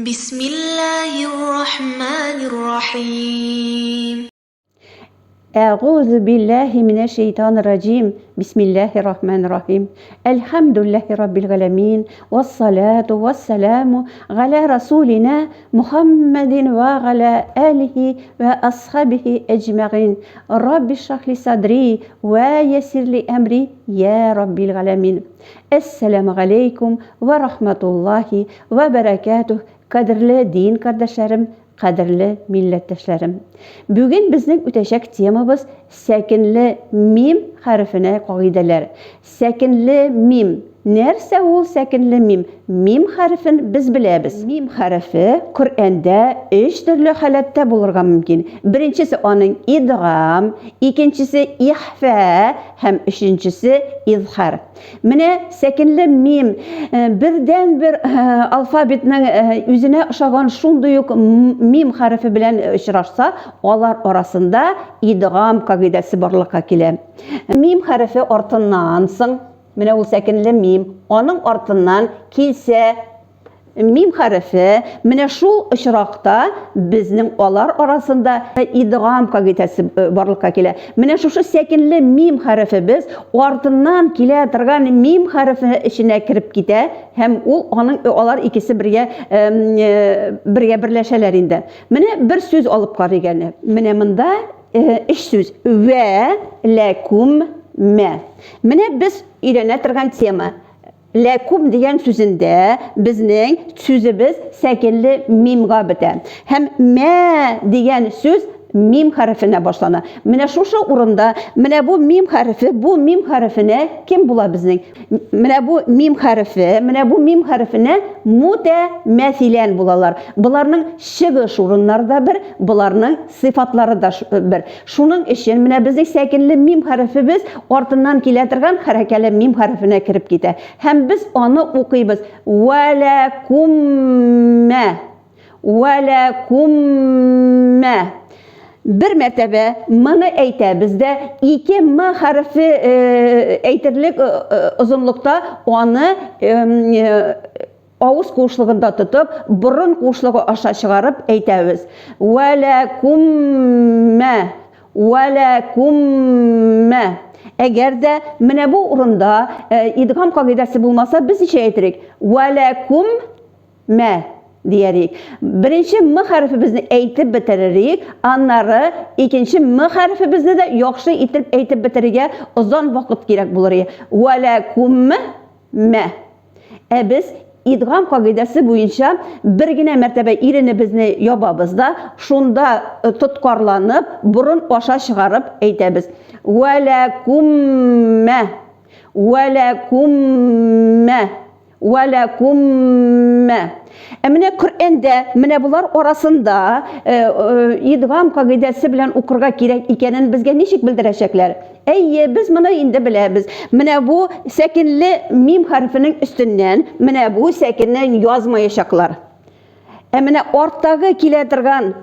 بسم الله الرحمن الرحيم. أعوذ بالله من الشيطان الرجيم. بسم الله الرحمن الرحيم. الحمد لله رب العالمين، والصلاة والسلام على رسولنا محمد وعلى آله وأصحابه أجمعين. رب اشرح لي صدري ويسر لي أمري يا رب العالمين. السلام عليكم ورحمة الله وبركاته. Qadrli din kardeşlerim, qadrli milletdaşlarım. Bugün bizning o'tashak temamiz sakinli mim harfine qoidalar. Sakinli mim. Nersa ol sakinli mim? Mim harfini biz bilamiz. Mim harfi Qur'onda 3 turli holatda bo'lgan mumkin. Birinchisi onun idg'am, ikkinchisi ihfa, ham uchinchisi izhar. Mana sakinli mim birdan bir alfabetning o'zine o'xshagan shunday mim harfi bilan uchrashsa, ular orasida idg'am qoidasi borlikka keladi. Mim harfi ortidan so'ng mana u sakinli mim, onun ortidan kelsa mim harfi mana shu ishroqda bizning ular orasida idg'am qoidasi borlikka keladi. Mana shu sakinli mim harfi biz ortidan keladigan mim harfi ichine kirib ketadi, ham ular ikisi birga birlashalarida. Mana bir so'z olib qaraganda, mana bunda ish so'z va lakum ma. Mana biz öğrenətirgan tema lakum degan sözündə bizning sözimiz sakinli mimga bitadi. Hem ma degan söz mim harfine başlanır. Mana şu o'rinda mana bu mim harfine kim bo'la bizning? Mana bu mim harfine mutamathilan bo'lalar. Bularning shigish o'rinlarida bir, bularning sifatlari da bir. Shuning uchun mana bizning sakinli mim harfimiz ortidan keladigan harakali mim harfine kirib ketadi. Hem biz onu o'qiymiz. Valakumma. Bir mertebe mana aytabizda iki m harfi aytirlik uzunlukta onu ağız qo'shlig'ida tutib, burun qo'shlig'i aşağı chiqarib aytamiz. Valakumma. Agar da mana bu o'rinda idg'am qoidasi bo'lmasa, biz necha aytirik? Valakumma diyerik. Birinchi m harfi bizni aytib bitiririk, anları ikinci m harfi bizni de yaxshi aytib bitiriga uzun vaqt kerak bo'lar. Valakumma. Biz idg'am qoidasi bo'yicha birgina martaba irini bizni yopabizda, shunda tutqorlanib, burun aşağı chiqarib aytamiz. Valakumma. Mana Qur'onda mana bular orasında idg'am qoidasi bilan o'qirga kerak ekanini bizga nechik bildirishaklar. Biz mana endi bilamiz. Mana bu sakinli mim harfining ustidan mana bu sakinni yozmayashaqlar. Mana ortdagi keladigan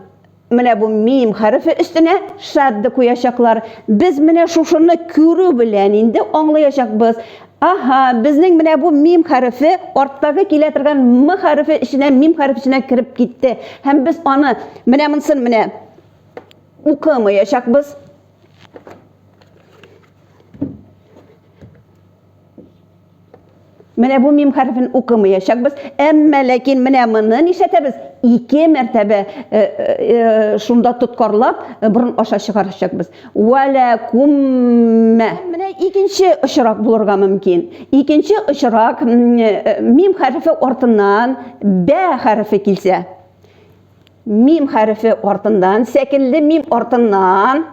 mana bu mim harfi üstüne shadda qo'yashaqlar. Biz mana shuni ko'rib bilan endi anglayashaqmiz. Aha, bizning mana bu mim harfi ortdagi keladigan m harfi ichine mim harfi ichine kirib ketdi. Hem biz onu mana bunsin mana o'qimayashaqmiz. Mana bu mim harfini o'qimayashaqmiz. Ammo lekin mana buni nishlatamiz? 2 martaba shunda tutqorlab burun aşağı chiqarishaqmiz. Valakumma. Mana ikkinchi ishroq bo'lirga mumkin. Ikkinchi ishroq mim harfi ortidan b harfi kelsa. Mim harfi ortidan, sakinli mim ortidan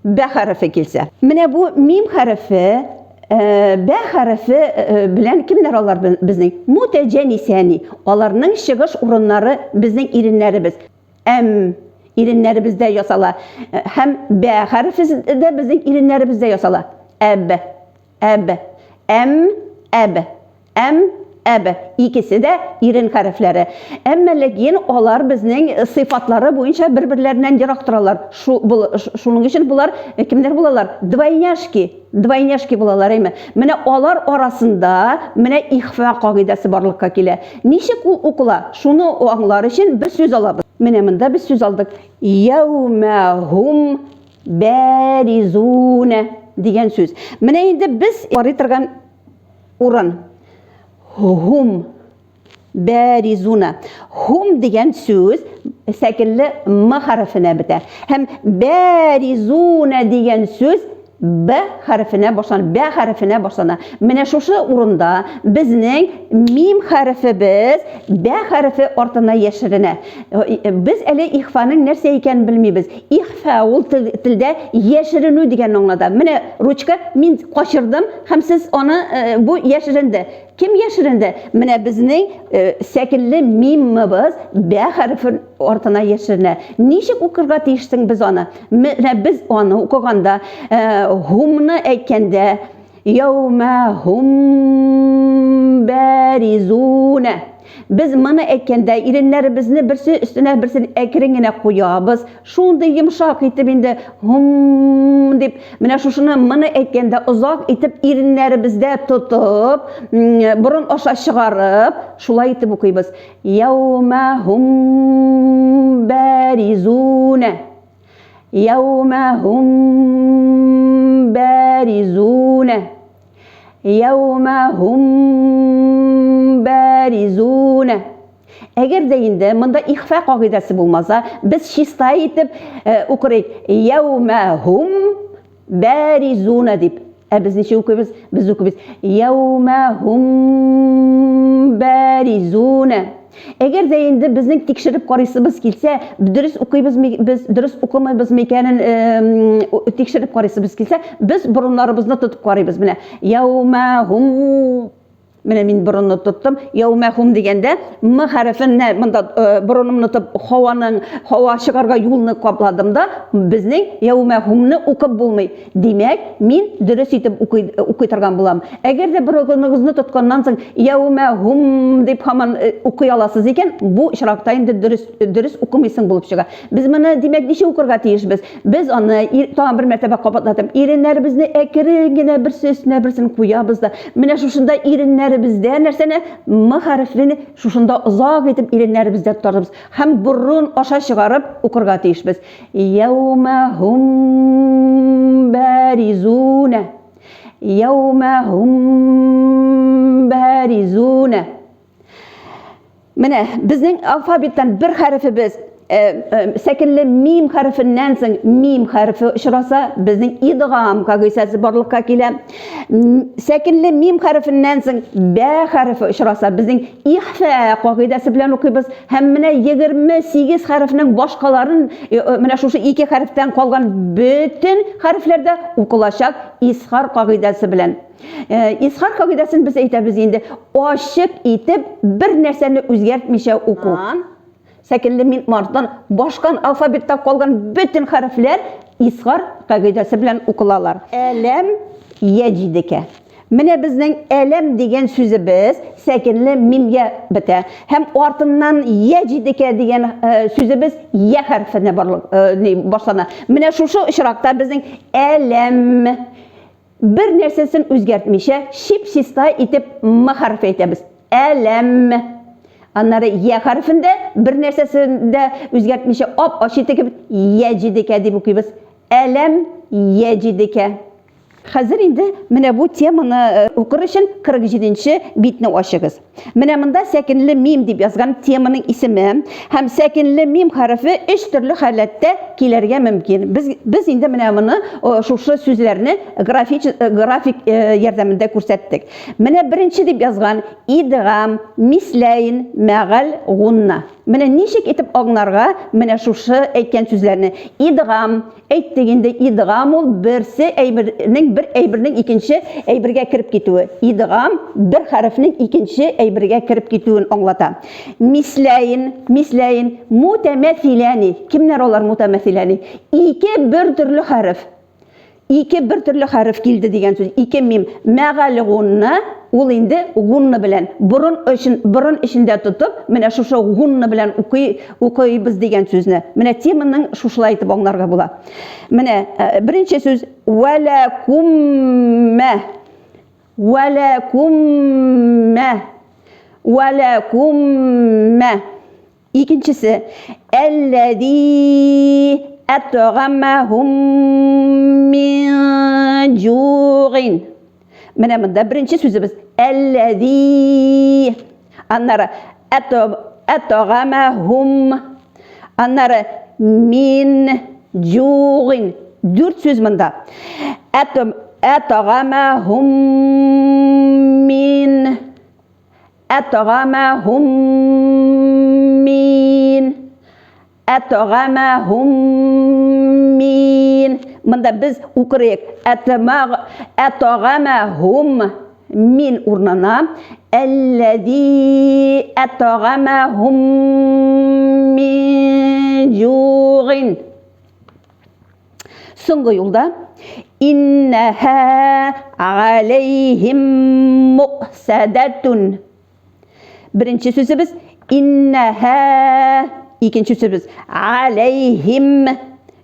b harfi kelsa. Mana bu mim harfi b harfi bilan kimlar olar bizning? Mutajanisani. Ularning shigish o'rinlari bizning irinlarimiz. İrinlerimizde yasala. Hem b harfi de bizning irinlerimizde yasala. Ab. әбі. Икесе де ирен хәрефләре. Әмма ләкин алар безнең сыйфатлары буенча бер-берләреннән ерак торалар. Шуның өчен булар кемнәр булалар? Двойняшки булалар әйме. Менә алар арасында менә ихфа кагыйдәсе барлыкка килә. Ничек ул укыла? Шуны аңлар өчен без сүз алабыз. Менә монда біз сөз алдық. Яумахум бәризуна деген сөз. Менә енді біз бары тұрған урын. Хум бәризуна. Хум деген сөз сәкінлі м харфына бітә. Һәм бәризуна деген сөз Б harfine başlana. Менә шушы урында безнең мим харфыбыз Б харфы артына яшеренә. Без әле ихфаның нәрсә икәнен белмибез. Ихфа ул телдә яшеренү дигән аңлада. Менә ручка мин кашырдым һәм сез аны бу яшеренде. Kim яшеренде? Менә безнең сәкенле миммыбыз Б харфы артына яшеренә. Ничек укырга тиешсең без аны? Менә без аны укыганда humны әйткәндә яума хум бәризуна. Biz моны әйткәндә иреннәребезне берсе өстенә берсен әкрен генә куябыз. Шундый йомшак итеп инде хум дип менә шушыны моны әйткәндә озак итеп иреннәребездә тотып, борын аша чыгарып, шулай итеп укыйбыз. Яума хум бәризуна. Яума хум бәризуна. Яума хум бәризуна. Әгәр дә инде монда ихфа кагыйдәсе булмаса, без чиста итеп укырыйк. Яума хум бәризуна дип. Без ничә укыйбыз? Без укыйбыз. Яума хум бәризуна. Әгәр дә инде безнең тикшереп карыйсыбыз килсә, дөрес укыйбыз, без дөрес укымыйбыз микәнен тикшереп карыйсыбыз килсә, без борыннарыбызны тотып карыйбыз. Менә яума хум. Менә мин борынны тоттым. Яума хум дигәндә м хәрефен монда борынымны тотып һава чыгарга юлны капладым да, безнең яума хумны укып булмый. Димәк, мин дөрес итеп укый торган булам. Әгәр дә борыныгызны тотканнан соң яума хум дип һаман укый аласыз икән, бу очракта инде дөрес укымыйсың булып чыга. Без моны димәк ничә укырга тиешбез? Без аны тагын бер мәртәбә кабатлатып, иреннәребезне әкрен генә берсе өстенә берсен куябыз да, менә шушында иреннәребездә нәрсәне м хәрефен шушында озак итеп иреннәребездә тотарбыз һәм бурын аша чыгарып укырга тиешбез. Яума хум бәризуна. Яума хум бәризуна. Менә безнең алфавиттан бер хәрефебез сәкенле мим хәрефеннән соң мим хәрефе очраса, безнең идгам кагыйдәсе барлыкка килә. Сәкенле мим хәрефеннән соң бә хәрефе очраса, безнең ихфа кагыйдәсе белән укыйбыз. Һәм менә 28 хәрефнең башкаларын, менә шушы 2 хәрефтән калган бөтен хәрефләрдә укылачак исхар кагыйдәсе белән. Исхар кагыйдәсен без әйтәбез инде, ачык итеп бер нәрсәне үзгәртмичә уку. Сәкенле мим мардан башкан алфавитта калган бөтен хәрефләр исхар кагыйдәсе белән укылалар. Әләм яҗидекә. Менә безнең әләм дигән сүзебез сәкенле мимгә бетә. Һәм артыннан яҗидекә дигән сүзебез я хәрефенә башлана. Менә шушы очракта безнең әләм бер нәрсәсен үзгәртмичә чип-чиста итеп м хәрефе әйтәбез. Әләм. Аннары я хәрефендә бер нәрсәсендә үзгәртмичә ачытып яҗидекә дип укыйбыз. Әләм яҗидекә. Хәзер инде менә бу теманы укыр өчен 47-нче битне ачыгыз. Менә монда сәкенле мим дип язган теманың исеме һәм сәкенле мим хәрефе 3 төрле халәттә килергә мөмкин. Без инде менә моны шушы сүзләрне график ярдәмендә күрсәттек. Менә беренче дип язган идгам, мисләйн, мәгал, гунна. Менә ничек итеп аңларга менә шушы әйткән сүзләрне? Идгам, әйттек инде идгам ул берсе бер әйбернең икенче әйбергә кирип китүе. Идгам бер хәрефнең икенче әйбергә кирип китүен аңлата. Мисләйн, мутамәсиләни. Кемнәр алар мутамәсиләни? Ике бер төрле хәреф. Ике бер төрле хәреф килде дигән сүз. Ике мим. Мәгал гунна ул инде гунны белән борын эчендә тотып, менә шушы гунны белән укыйбыз дигән сүзне. Менә теманың шушылай итеп аңларга була. Менә беренче сүз валакумма. Валакумма. Валакумма. İkincisi ellezî etgamahum min cu'in. Менә монда birinci sözümüz ellezî. Anları etgamahum. Anları min cu'in. Dört söz monda. Etgamahum min. Etgamahum min. Etgamahum min. Mında biz uqırıq. Etgamahum min urnana ellezî etgamahum min cu'in. So'nggi yolda innaha aleyhim mu'sadatun. Birinci sözümüz innaha. İkinci sözümüz aleyhim.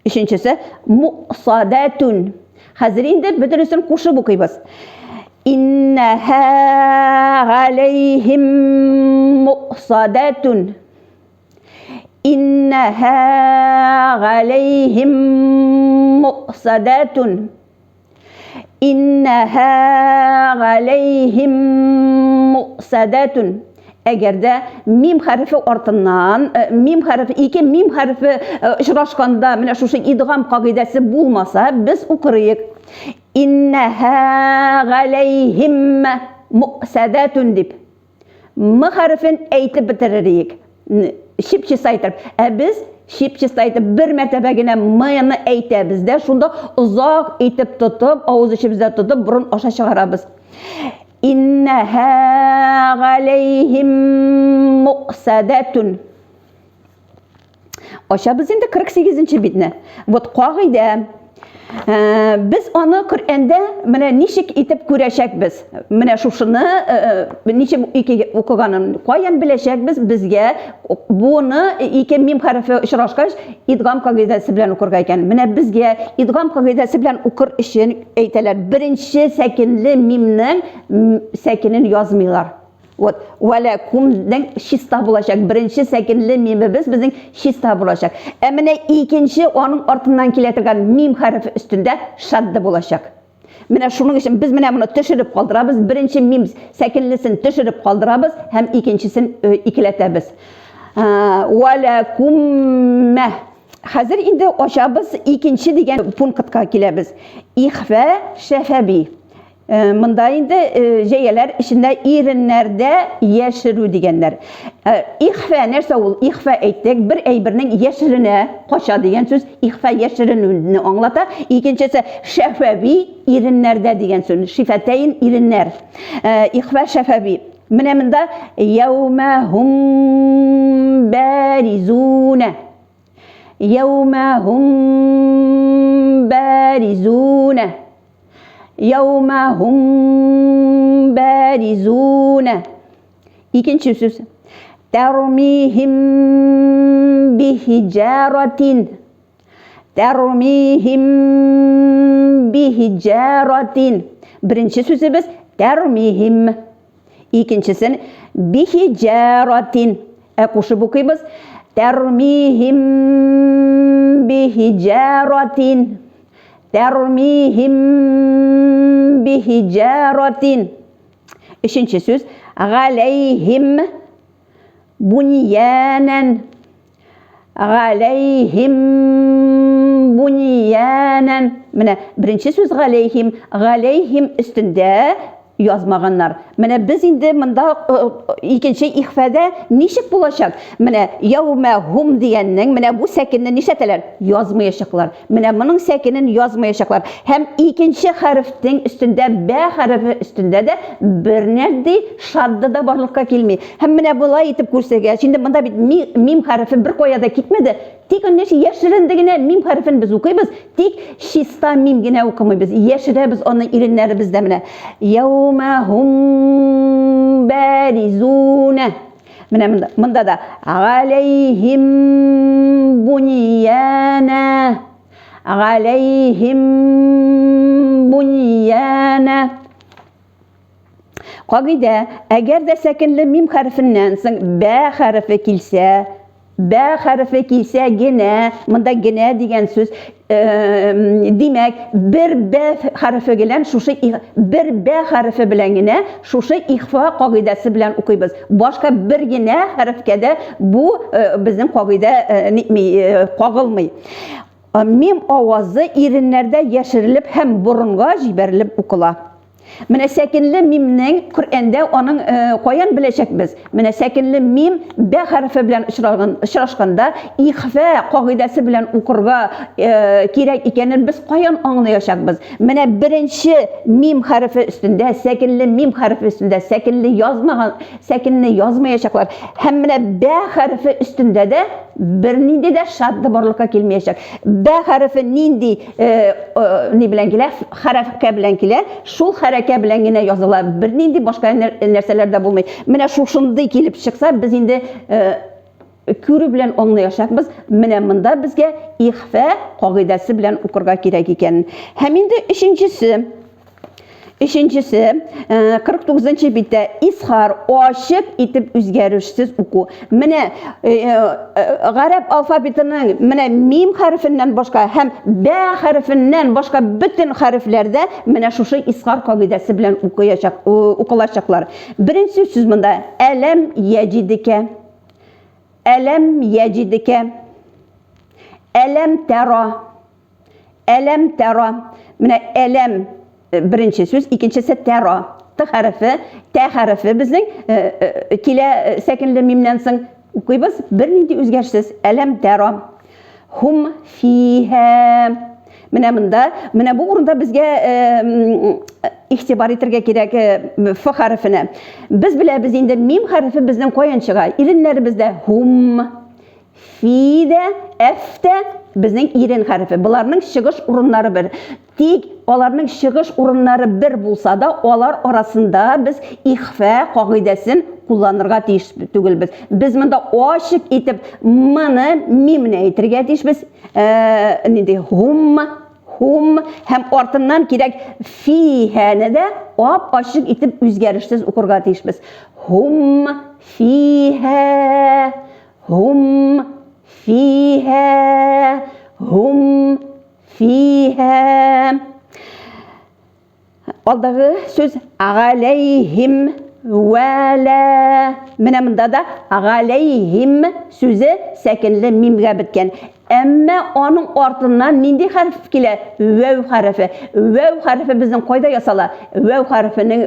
Üçüncüsü mu'sadatun. Hazır indi bütünüsünü koşup okuyuz. İnnaha aleyhim mu'sadatun. İnnaha aleyhim mu'sadatun. İnnaha aleyhim mu'sadatun. Eğer de mim harfi ortadan, iki mim harfi uçraşkanda, mene şuşu idgam kaidesi bulmasa, biz uqırıyıq. İnneha aleyhim mu'sadatun dip. M harfin eytip bitiririq. Şipçi saytırıp. Biz şipçi saytırıp bir mertebegine m'ni eytebizde, şunda uzaq eytip tutup, ağız içimizde tutup, burun aşağı çıkarabız. İnneha aleyhim mu'sadatun. Aşağı biz indi 48. bitne. Vot qaide. Biz onu Kur'an'da mene nişik itip göreşek biz. Mene şuşunu nişik iki okuganın qoyan bileşek biz bizge bunu iki mim harfi uçraşkaç idgam kaidesi bilen okurga ekan. Mene bizge idgam kaidesi bilen okur işin eyteler. Birinci sekinli mimnin sekinin yazmıyorlar. Velakum'dan şista bulacak. Birinci sekinli mimimiz bizim şista bulacak. Emine ikinci onun ortadan kiletirgen mim harfi üstünde şaddı bulacak. Mine şunun için biz mine bunu düşürüp kaldırabız. Birinci mim sekinlisini düşürüp kaldırabız. Hem ikincisini ikiletebіз. Velakumme. Hazır indi oşabız ikinci degen punktka kilebіз. İhve şefebi. Mında indi jeyeler içinde irinlerde yeşiru degenler. İhfe nerse ol? İhfe ettik. Bir eybirinin yeşirine koşa degen söz. İhfe yeşirini anlata. İkincisi şefebi irinlerde degen söz. Şifeteyn irinler. İhfe şefebi. Mında yevmehum barizune. Yevmehum barizune. Yevmehum barizune. İkinci söz. Termihim bihicaratin. Termihim bihicaratin. Birinci sözümüz termihim. İkincisi bihicaratin. Koşup okuyuz. Termihim bihicaratin. Termihim bihicaratin. Üçüncü söz. Aleyhim bunyanen. Aleyhim bunyanen. Mene birinci söz aleyhim. Aleyhim üstünde yazmağanlar. Mene biz indi mında ikinci ihfede nişik bulaşak. Mene yevmehum diyennin mene bu sekinini nişeteler yazmayacaklar. Mene bunun sekinin yazmayacaklar. Hem ikinci harftin üstünde B harfi üstünde de bir nerede şaddı da barlıkka kelmeyi. Hem mene bulay itip kursaya. Şimdi bunda bir mim harfi bir koyada gitmedi. Тик неше яшеренде генә мим хәрефен без укыйбыз, тик чиста мим генә укымыйбыз. Яшерәбез аны иреннәребездә менә. Яумахум баризуна. Менә монда да галейхим буньяна. Галейхим буньяна. Кагыйдә, әгәр дә сәкенле мим хәрефеннән соң бә хәрефе килсә, генә, монда генә дигән сүз, димәк, бер бә хәрефе белән генә шушы ихфа кагыйдәсе белән укыйбыз. Башка бер генә хәрефкә дә бу безнең кагыйдә кагылмый. Мим авазы иреннәрдә яшерелеп һәм борынга җибәрелеп укыла. Менә сәкенле мимнең Коръәндә аның каян беләчәкбез? Менә сәкенле мим бә хәрефе белән очрашканда ихфа кагыйдәсе белән укырга кирәк икәнен без каян аңлаячакбыз? Менә беренче мим хәрефе өстендә, сәкенле мим хәрефе өстендә сәкенле язмаячаклар. Һәм менә бә хәрефе өстендә дә бернинди дә шадды барлыкка килмәячәк. Бә хәрефе нинди ни белән килә? Хәрәкә белән килә. Шул хәрәкә белән генә языла. Бернинди башка нәрсәләр дә булмый. Менә шушындый килеп чыкса, біз инде күрү белән аңлаячакбыз. Менә монда безгә ихфа кагыйдәсе белән укырга кирәк икән. Һәм инде Üçüncüsü 49-cı bitte izhar açık itib üzgərişsiz uku. Менә гарәп алфавитының менә мим хәрефеннән башка һәм бә хәрефеннән башка bütün хәрефләрдә менә шушы изхар кагыйдәсе белән укылачаклар. Беренче сүз монда әләм яҗидикә. Әләм яҗидикә. Әләм тара. Әләм тара. Менә әләм birinci söz, ikincisi tera. T hərfi bizning kile səkinli mimdən soң укыйбыз, бернинди үзгәршсез. Әләм тера. Hum fiha. Менә монда, менә бу урында безгә игътибар итәргә кирәк ф хәрефенә. Без беләбез инде мим хәрефе безнең каян чыга? Иреннәребездә hum, fi'дә, f'дә bizning ирен хәрефе. Буларның чыгыш урыннары бер. Тик аларның чыгыш урыннары бер булса да, алар арасында biz ихфа кагыйдәсен кулланырга тиеш түгелбез. Без монда ачык итеп моны мимне әйтергә тиешбез. Нинди hum һәм артыннан кирәк фиһәне дә ачык итеп үзгәрешсез укырга тиешбез. Hum fiha. Hum fiha. Hum fiha. Алдагы сөз галейхим вәлә. Менә монда да галейхим сүзе сәкенле мимгә биткән. Әмма аның артыннан нинди хәреф килә? Вәү хәрефе. Вәү хәрефе безнең кайда ясала? Вәү хәрефенең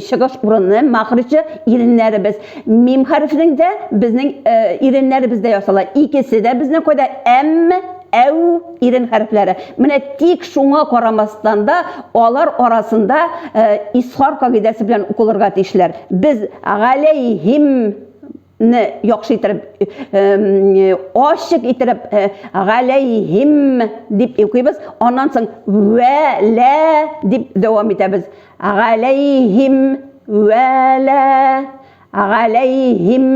чыгыш урыны, махричы иреннәребез. Мим хәрефенең дә безнең иреннәребездә ясала. Икесе дә безнең кайда? Әм, әу ирен хәрефләре. Менә тик шуңа карамастан да алар арасында изхар кагыйдәсе белән укылырга тиешләр. Без галейхим яхшы итеп ачык итеп галейхим дип укыйбыз. Аннан соң вәлә дип дәвам итәбез. Галейхим вәлә. Галейхим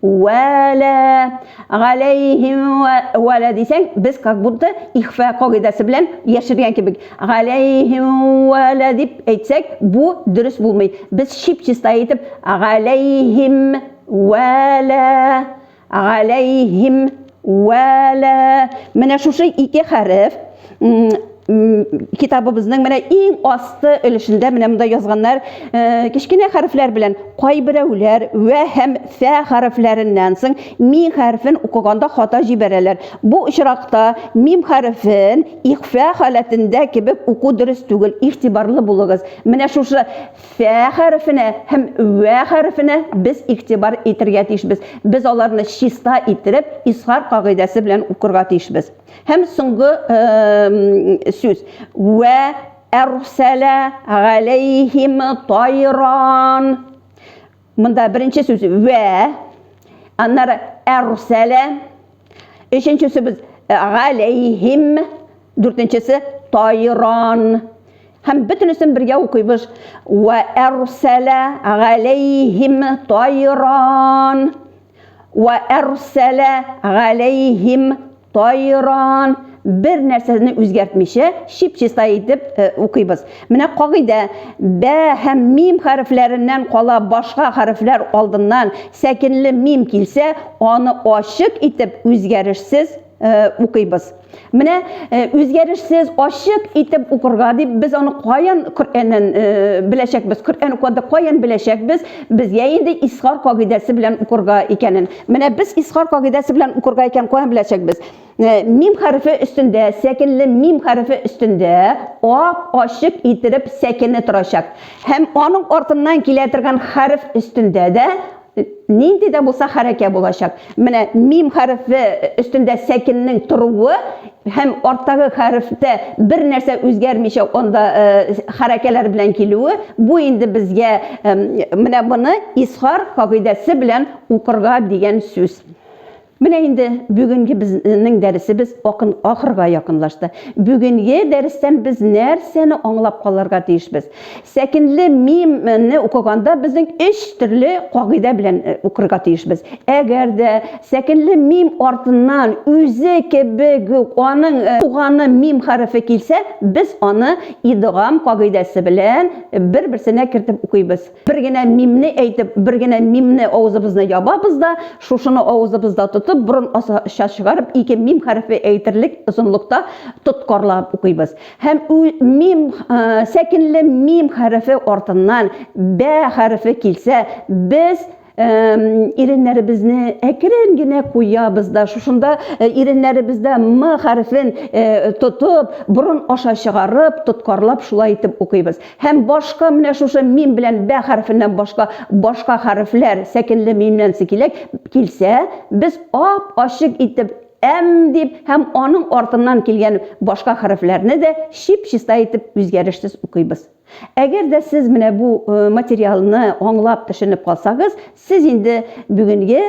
вәлә. Галейхим вәлә дисәң, без как будто ихфа кагыйдәсе белән яшергән кебек. Галейхим вәлә дип әйтсәк, бу дөрес булмый. Без чип-чиста әйтеп галейхим вәлә. Галейхим вәлә. Менә шушы ике хәреф kitabımızın менә иң асты өлешендә менә монда язганнар кичкенә хәрефләр белән кайберәүләр вә һәм фә хәрефләреннән соң мим хәрефен укыганда хата җибәрәләр. Бу очракта мим хәрефен ихфа халәтендә кебек уку дөрес түгел. Игътибарлы булыгыз. Менә шушы фә хәрефенә һәм вә хәрефенә без игътибар итәргә тиешбез. Без аларны чиста итеп изхар кагыйдәсе белән укырга тиешбез. Һәм соңгы söz ve ersele aleyhim tayran. Bunda birinci söz ve anlar ersele Üçüncüsü biz aleyhim. Dördüncüsü tayran. Hem bütünüsün birge okuyup ve ersele aleyhim tayran. Ve ersele aleyhim tayran. Bir nersesini özgertmişe şipçista edip okuyup. Mine kagide B hem mim harflerinden kala başka harfler aldığından sekinli mim kilse onu aşık edip özgerişsiz okuyup. Mine özgerişsiz aşık etip okurga deyip biz onu koyan Kur'an'ın bileşek biz. Kur'an okuda koyan bileşek biz. Biz yayında ishar kagidesi bilen okurga ikenin. Mine biz ishar kagidesi bilen okurga iken koyan bileşek biz. Mim harfi üstünde, sekinli mim harfi üstünde o aşık itirip sekini turacak. Hem onun ortasından kiletirgen harf üstünde de neydi de bulsa hareket bulacak. Mine mim harfi üstünde sekinin turuğu hem ortağı harfte bir nerse özgermişe onda harekeler bilen kiliği bu indi bizge mine bunu ishar kagidesi bilen okurga diyen söz. Mine indi bugünkü bizning dersimiz ahırga yakınlaştı. Bugünkü dersten biz nerseni anlap kalarga tiyişmiz. Sekinli mimni okuganda bizning 3 türlü kagide bilen okurga tiyişmiz. Eğer de sekinli mim ortından özü gibi onun uğanı mim harfi kilse biz onu idgam kagidesi bilen bir-birsine kirtip okuyup. Birgine mimni eytip, birgine mimni ağzımızda yababız da, şuşunu ağzımızda tutup burun aşağı çıkarıp iki mim harfi eytirlik uzunlukta tutkorlap okuyup. Hem mim sekinli mim harfi ortadan B harfi kilse biz irinlerimizni ekrengine koyabız da şuşunda irinlerimizde M harfin tutup burun aşağı çıkarıp tutkorlap şulay etip okuyup. Hem başka mine şuşu mim bilen B harfinden başka harfler sekinli mimden sikilek kilse biz aşık etip em deyip hem onun ortasından kelgen başka harflerini de şipşista etip özgerişsiz okuyup. Eğer de siz mine bu materialını anlap düşünüp kalsanız, siz indi bugünkü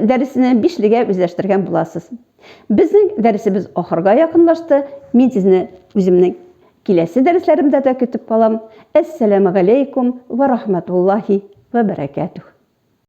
dersini bişlige özleştirgen bulasınız. Bizning dersimiz ahırga yakınlaştı. Men sizni özümning kelesi derslerimde de kütüp kalam. Assalamu alaikum ve rahmetullahi ve berekatuhu.